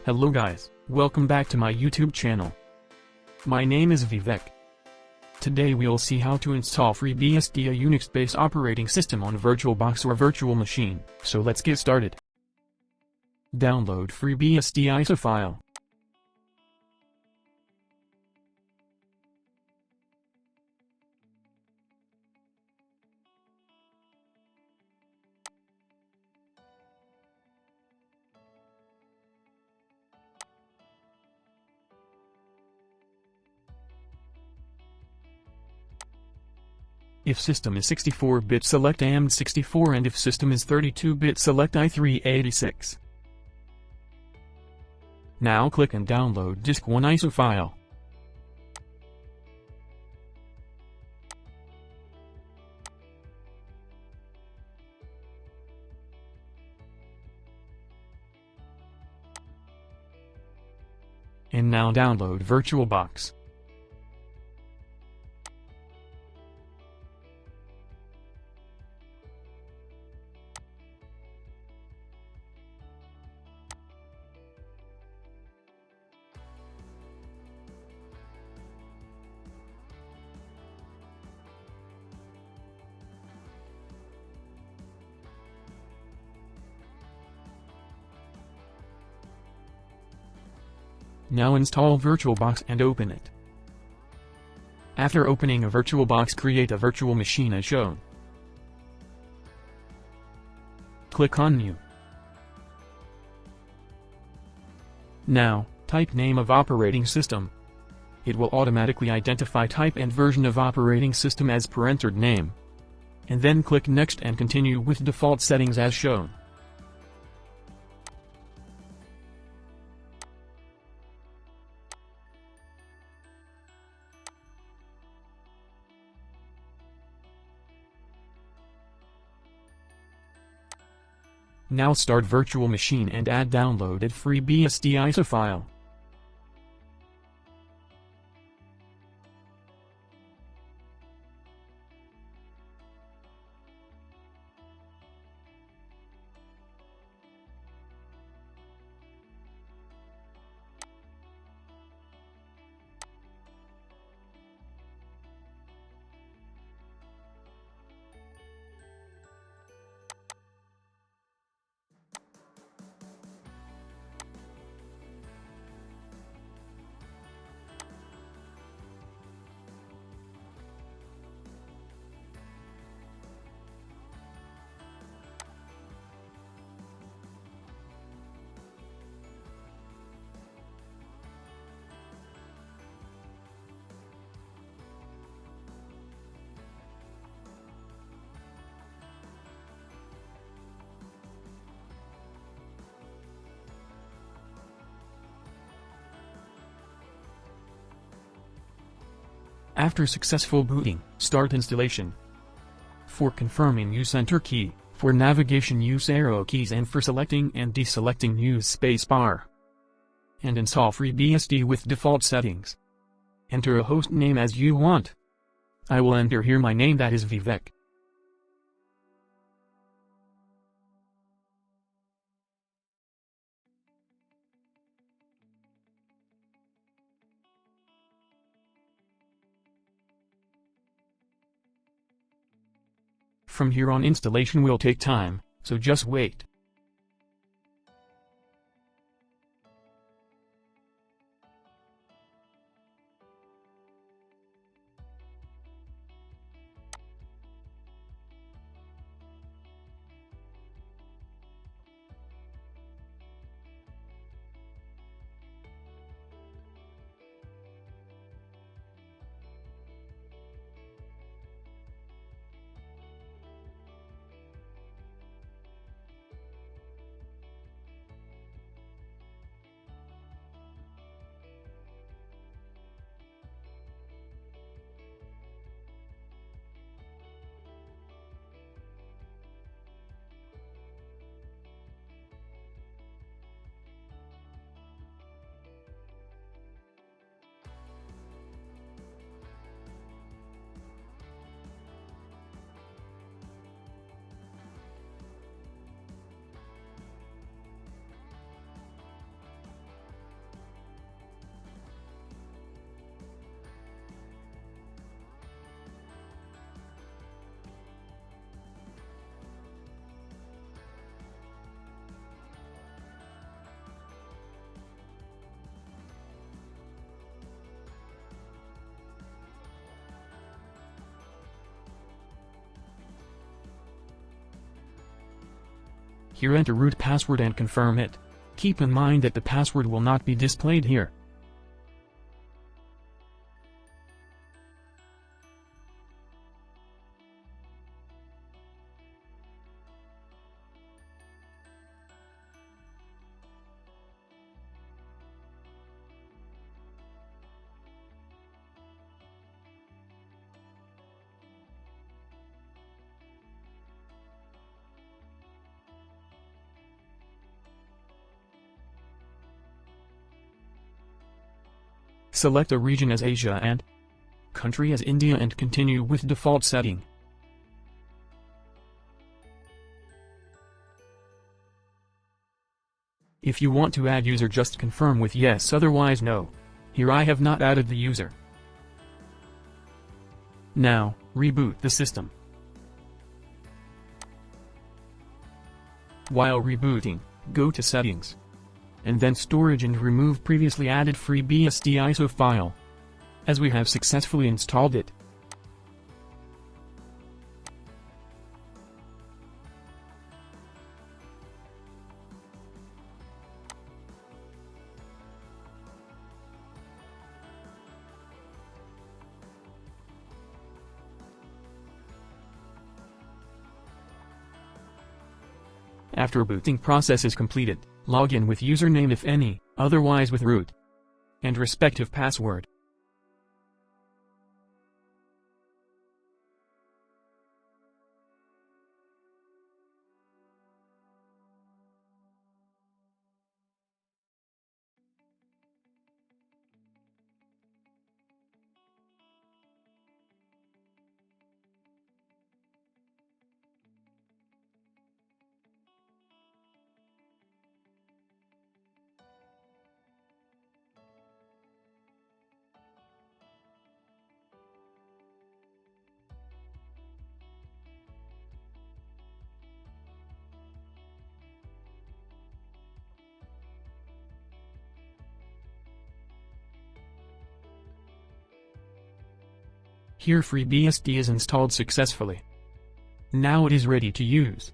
Hello guys, welcome back to my YouTube channel. My name is Vivek. Today we'll see how to install FreeBSD, a Unix-based operating system on VirtualBox or virtual machine, so let's get started. Download FreeBSD ISO file. If system is 64-bit, select AMD64, and if system is 32-bit, select i386. Now click and download Disk 1 ISO file. And now download VirtualBox. Now install VirtualBox and open it. After opening a VirtualBox, create a virtual machine as shown. Click on New. Now, type name of operating system. It will automatically identify type and version of operating system as per entered name. And then click Next and continue with default settings as shown. Now start virtual machine and add downloaded FreeBSD ISO file. After successful booting, start installation. For confirming, use Enter key, for navigation use arrow keys, and for selecting and deselecting use spacebar. And install FreeBSD with default settings. Enter a host name as you want. I will enter here my name, that is Vivek. From here on, installation will take time, so just wait. Here enter root password and confirm it. Keep in mind that the password will not be displayed here. Select a region as Asia and country as India and continue with default setting. If you want to add user, just confirm with yes, otherwise no. Here I have not added the user. Now, reboot the system. While rebooting, go to Settings, and then Storage and remove previously added FreeBSD ISO file, as we have successfully installed it. After booting process is completed, log in with username if any, otherwise with root and respective password. Here FreeBSD is installed successfully. Now it is ready to use.